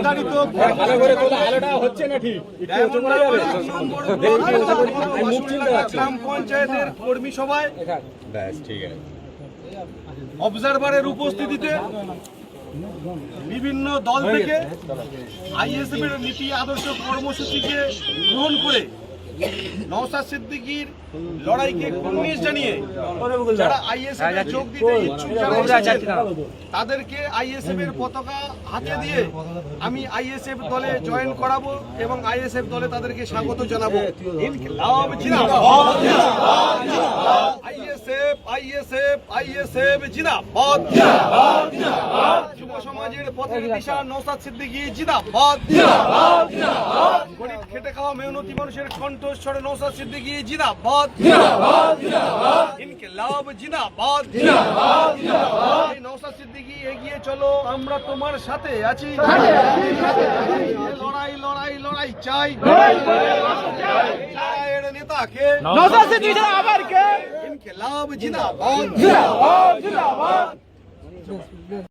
নির্ধারিত গ্রাম পঞ্চায়েতের কর্মী সভায় অবজারভারের উপস্থিতিতে বিভিন্ন দল থেকে আইএসএফ এর নীতি আদর্শ কর্মসূচিকে গ্রহণ করে নওশাদ সিদ্দিকীর লড়াইকে কুর্নিশ জানিয়ে যারা আইএসএফ এ যোগ দিতে ইচ্ছুক তাদেরকে আইএসএফ এর পতাকা হাতে দিয়ে আমি আইএসএফ দলে জয়েন করাবো এবং আইএসএফ দলে তাদেরকে স্বাগত জানাবো। ইনকিলাব জিন্দাবাদ, আইএসএফ আইএসএফ আইএসএফ জিন্দাবাদ, যুব সমাজের পথের দিশা নওশাদ সিদ্দিকী জিন্দাবাদ, গরিব খেটে খাওয়া মেহনতি মানুষের কণ্ঠস্বরে নওশাদ সিদ্দিকী জিন্দাবাদ, ইনকিলাব জিন্দাবাদ। এই নওশাদ সিদ্দিকী এগিয়ে চলো, আমরা তোমার সাথে আছি, লড়াই লড়াই লড়াই চাই, চায়ের নেতাকে নওশাদ সিদ্দিকী ছাড়া আবার কে, ইনকিলাব জিন্দাবাদ।